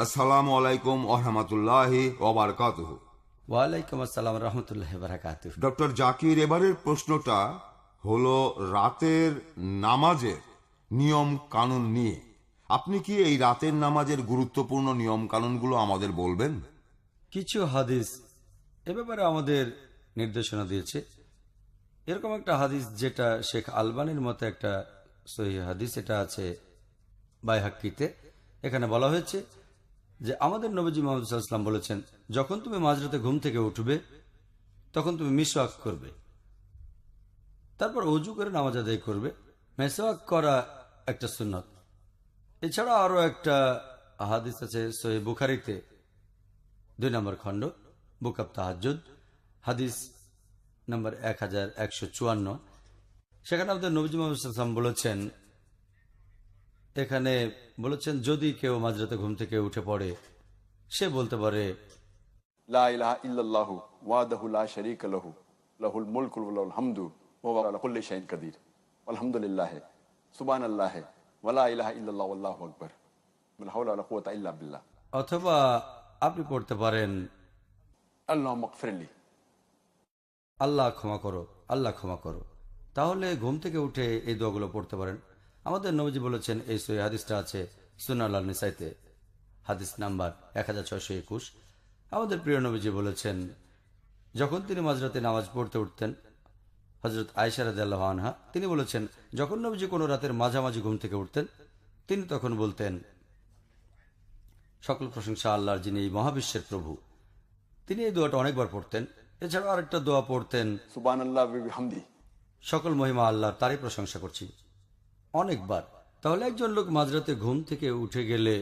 আসসালামু আলাইকুম ওরহামাতুল্লাহি ওবারাকাতুহু। ওয়ালাইকুম আসসালাম রহমতুল্লাহ বারাকাতুহ। ডক্টর জাকির, এবারের প্রশ্নটা হলো রাতের নামাজের নিয়ম কানুন নিয়ে। আপনি কি এই রাতের নামাজের গুরুত্বপূর্ণ নিয়ম কানুনগুলো আমাদের বলবেন? কিছু হাদিস এ ব্যাপারে আমাদের নির্দেশনা দিয়েছে। এরকম একটা হাদিস যেটা শেখ আলবানির মতো একটা সহিহ হাদিস, এটা আছে বাইহাক্কিতে। এখানে বলা হয়েছে যে আমাদের নবীজি মুহাম্মদ সাল্লাল্লাহু আলাইহি ওয়াসাল্লাম বলেছেন, যখন তুমি মাঝরাতে ঘুম থেকে উঠবে তখন তুমি মিসওয়াক করবে, তারপর অজু করে নামাজ আদায় করবে। মিসওয়াক করা একটা সুন্নত। এছাড়া আরো একটা হাদিস আছে সহিহ বুখারীতে 2 নম্বর খণ্ড, বুক অব তাহাজ্জুদ, হাদিস নম্বর 1154। সেখানে আমাদের নবী মুহাম্মদ সাল্লাল্লাহু আলাইহি ওয়াসাল্লাম বলেছেন, এখানে বলেছেন যদি কেউ মাঝরাতে ঘুম থেকে উঠে পড়ে, সে বলতে পারে লা ইলাহা ইল্লাল্লাহু ওয়াহদাহু লা শারীকা লাহু লাহুল মুলকু ওয়া লাহুল হামদু ওয়া হুয়া আলা কুল্লি শাইইন কাদির আলহামদুলিল্লাহ সুবহানাল্লাহ ওয়া লা ইলাহা ইল্লাল্লাহু আল্লাহু আকবার লা হাওলা ওয়া লা কুওয়াতা ইল্লা বিল্লাহ। অথবা আপনি পড়তে পারেন আল্লাহুম্মা গফিরলি, আল্লাহ ক্ষমা করো, আল্লাহ ক্ষমা করো। তাহলে ঘুম থেকে উঠে এই দোয়াগুলো পড়তে পারেন। আমাদের নবীজি বলেছেন, এই সহিহ হাদিসটা আছে সুনান আল নিসাইতে, হাদিস নাম্বার 1621। আমাদের প্রিয় নবীজি বলেছেন, যখন তিনি মাঝরাতে নামাজ পড়তে উঠতেন, হযরত আয়েশা রাদিয়াল্লাহু আনহা তিনি বলেছেন, যখন নবীজি কোনো রাতের মাঝামাঝি ঘুম থেকে উঠতেন, তিনি তখন বলতেন, সকল প্রশংসা আল্লাহর, যিনি এই মহাবিশ্বের প্রভু। তিনি এই দোয়াটা অনেকবার পড়তেন। এছাড়াও আরেকটা দোয়া পড়তেন, সুবহানাল্লাহ ওয়া বিহামদি, সকল মহিমা আল্লাহর, তারই প্রশংসা করছি, অনেকবার। তাহলে একজন লোক মাঝরাতে ঘুম থেকে উঠে গেলে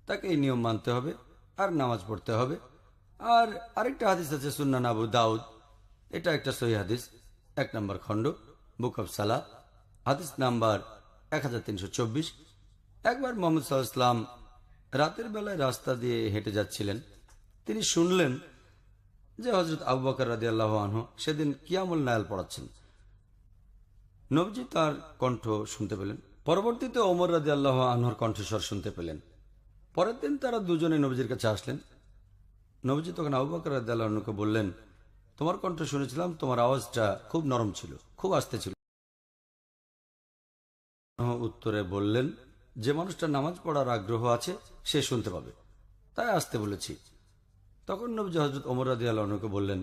তাকে এই নিয়ম মানতে হবে আর নামাজ পড়তে হবে। আর আরেকটা হাদিস আছে সুন্নান আবু দাউদ, এটা একটা সহিহ হাদিস, 1 নম্বর খণ্ড, বুক অব সালাহ, হাদিস নাম্বার 1324। একবার মুহাম্মদ সাল্লাল্লাহু আলাইহি ওয়াসাল্লাম রাতের বেলায় রাস্তা দিয়ে হেঁটে যাচ্ছিলেন। তিনি শুনলেন যে হযরত আবু বকর রাদিয়াল্লাহু আনহু সেদিন কিয়ামুল লাইল পড়াচ্ছেন। নবীজি তার কণ্ঠ শুনতে পেলেন। পরবর্তীতে ওমর রাদিয়াল্লাহু আনহুর কণ্ঠস্বর শুনতে পেলেন। পরের দিন তারা দুজনে নবীজির কাছে আসলেন। নবীজি তখন আবু বকর রাদিয়াল্লাহু আনহুকে বললেন, তোমার কণ্ঠ শুনেছিলাম, তোমার আওয়াজটা খুব নরম ছিল, খুব আস্তে ছিল। উত্তরে বললেন, যে মানুষটা নামাজ পড়ার আগ্রহ আছে সে শুনতে পাবে, তাই আসতে বলেছি। তখন নবীজি হযরত ওমর রাদিয়াল্লাহু আনহুকে বললেন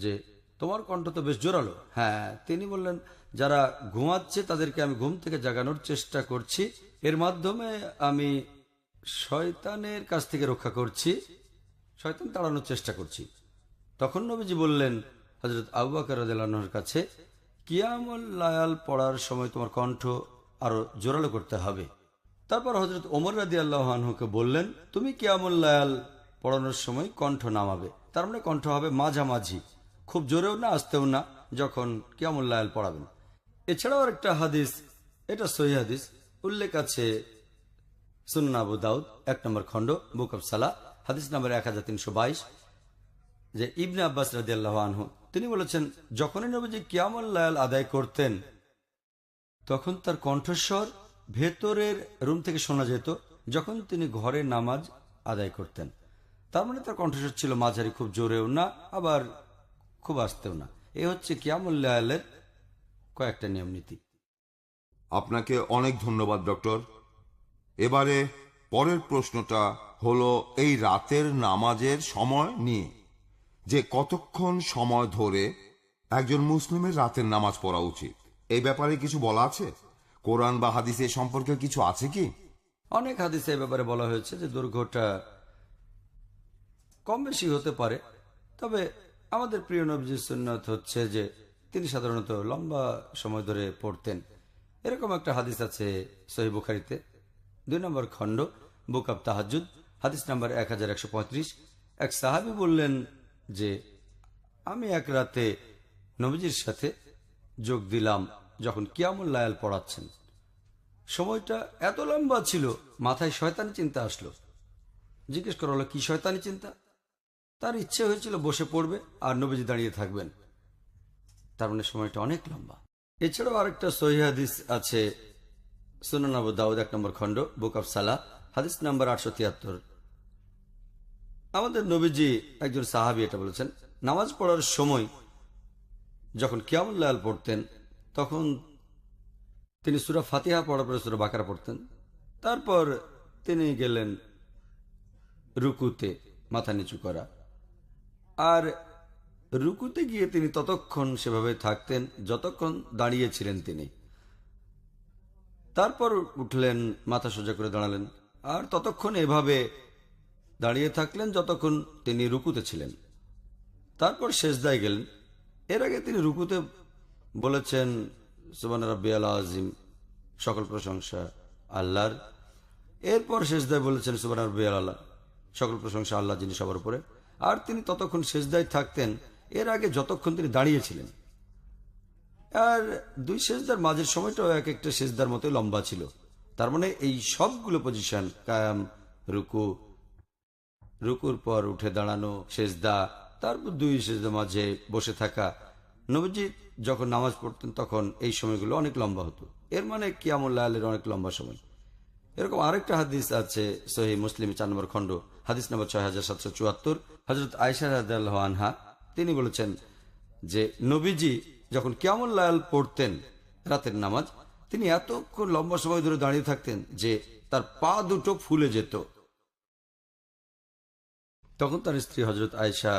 যে তোমার কণ্ঠ তো বেশ জোরালো। হ্যাঁ, তিনি বললেন, যারা ঘুমাচ্ছে তাদেরকে আমি ঘুম থেকে জাগানোর চেষ্টা করছি, এর মাধ্যমে আমি শয়তানের কাছ থেকে রক্ষা করছি, শয়তান তাড়ানোর চেষ্টা করছি। তখন নবীজি বললেন হযরত আবু বকর রাদিয়াল্লাহু আনহুর কাছে, কিয়ামুল লায়াল পড়ার সময় তোমার কণ্ঠ আরো জোরালো করতে হবে। তারপর হযরত ওমর রাদিয়াল্লাহু আনহুকে বললেন, তুমি কিয়ামুল লায়াল পড়ানোর সময় কণ্ঠ নামাবে, তার মানে কণ্ঠ হবে মাঝামাঝি, খুব জোরেও না আস্তেও না, যখন কিয়ামুল লায়াল পড়াবেন। এছাড়াও একটা হাদিস, এটা সহিহ হাদিস, উল্লেখ আছে সুনান আবু দাউদ 1 নম্বর খণ্ড, বুক অব সালাহ, হাদিস নাম্বার 1322, যে ইবনে আব্বাস রাদিয়াল্লাহু আনহু তিনি বলেছেন, যখনই নবীজি কিয়ামুল লায়াল আদায় করতেন তখন তার কণ্ঠস্বর ভেতরের রুম থেকে শোনা যেত, যখন তিনি ঘরে নামাজ আদায় করতেন। তার মানে তার কণ্ঠস্বর ছিল মাঝারি, খুব জোরেও না আবার খুব আস্তেও না। এ হচ্ছে কিয়ামুল লায়ালের কয়েকটা নিয়ম নীতি। আপনাকে অনেক ধন্যবাদ ডক্টর। এবারে পরের প্রশ্নটা হলো এই রাতের নামাজের সময় নিয়ে, যে কতক্ষণ সময় ধরে একজন মুসলিমের রাতের নামাজ পড়া উচিত, এই ব্যাপারে কিছু বলা আছে? কোরআন বা হাদিসে সম্পর্কে কিছু আছে কি? অনেক হাদিসে এ ব্যাপারে বলা হয়েছে যে দৈর্ঘ্যটা কম বেশি হতে পারে, তবে আমাদের প্রিয় নবীজির সুন্নাত হচ্ছে যে তিনি সাধারণত লম্বা সময় ধরে পড়তেন। এরকম একটা হাদিস আছে সহিহ বুখারীতে 2 নম্বর খণ্ড, বুক অব তাহাজ্জুদ, হাদিস নাম্বার 1135। এক সাহাবী বললেন যে আমি এক রাতে নবীজির সাথে যোগ দিলাম যখন কিয়ামুল লায়াল পড়াচ্ছেন। সময়টা এত লম্বা ছিল, মাথায় শয়তানি চিন্তা আসলো। জিজ্ঞেস করা হলো, কি শয়তানি চিন্তা? তার ইচ্ছে হয়েছিল বসে পড়বে আর নবীজি দাঁড়িয়ে থাকবেন, তার মানে সময়টা অনেক লম্বা। এছাড়াও আরেকটা সহিহ হাদিস আছে সুনান আবু দাউদ 1 নম্বর খণ্ড, বুক অব সালাহ, হাদিস নাম্বার 873, আমাদের নবীজি একজন সাহাবী এটা বলেছেন, নামাজ পড়ার সময় যখন কিয়ামুল লাইল পড়তেন তখন তিনি সূরা ফাতিহা পড়ার পরে সূরা বাকারা পড়তেন। তারপর তিনি গেলেন রুকুতে, মাথা নিচু করা, আর রুকুতে গিয়ে তিনি ততক্ষণ সেভাবে থাকতেন যতক্ষণ দাঁড়িয়েছিলেন তিনি। তারপর উঠলেন, মাথা সোজা করে দাঁড়ালেন, আর ততক্ষণ এভাবে দাঁড়িয়ে থাকলেন যতক্ষণ তিনি রুকুতে ছিলেন। তারপর সেজদায় গেলেন। এর আগে তিনি রুকুতে বলেছেন সুবহান রাব্বিয়াল আযীম, সকল প্রশংসা আল্লাহর। এরপর সেজদায় বলেছেন সুবহান রাব্বিয়াল আলা, সকল প্রশংসা আল্লাহ যিনি সবার উপরে। আর তিনি ততক্ষণ সেজদায় থাকতেন এর আগে যতক্ষণ তিনি দাঁড়িয়েছিলেন। আর দুই সেজদার মাঝের সময়টাও এক একটা সেজদার মতোই লম্বা ছিল। তার মানে এই সবগুলো পজিশন, কায়াম, রুকু, রুকুর পর উঠে দাঁড়ানো, সেজদা, তারপর দুই সেজদার মাঝে বসে থাকা, নবীজি যখন নামাজ পড়তেন তখন এই সময়গুলো অনেক লম্বা হতো। এর মানে কিয়ামুল লাইলের অনেক লম্বা সময়। এরকম আরেকটা হাদিস আছে সহিহ মুসলিম 4 নম্বর খণ্ড, হাদিস নম্বর 6774, হযরত আয়েশা রাদিয়াল্লাহু আনহা তিনি বলেছেন যে নবীজি যখন কিয়ামুল লাইল পড়তেন রাতের নামাজ, তিনি এতক্ষণ লম্বা সময় ধরে দাঁড়িয়ে থাকতেন যে তার পা দুটো ফুলে যেত। তখন তার স্ত্রী হযরত আয়েশা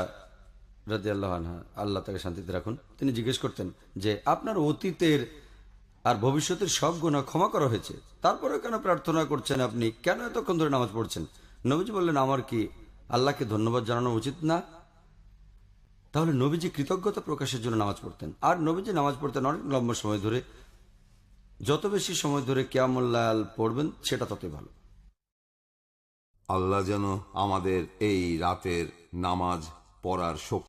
রাদিয়াল্লাহু আনহা, আল্লাহ তাকে শান্তিতে রাখুন, তিনি জিজ্ঞেস করতেন যে আপনার অতীতের আর ভবিষ্যতের সব গুনাহ ক্ষমা করা হয়েছে, তারপরে কেন প্রার্থনা করছেন আপনি, কেন এতক্ষণ ধরে নামাজ পড়ছেন? নবীজি বললেন, আমার কি আল্লাহকে ধন্যবাদ জানানো উচিত না? তাহলে নবীজি কৃতজ্ঞতা প্রকাশের জন্য নামাজ পড়তেন। আর নবীজি নামাজ পড়তেন অনেক লম্বা সময় ধরে। যত বেশি সময় ধরে কিয়ামুল লাইল পড়বেন সেটা ততই ভালো। আল্লাহ যেন আমাদের এই রাতের নামাজ পড়ার শক্তি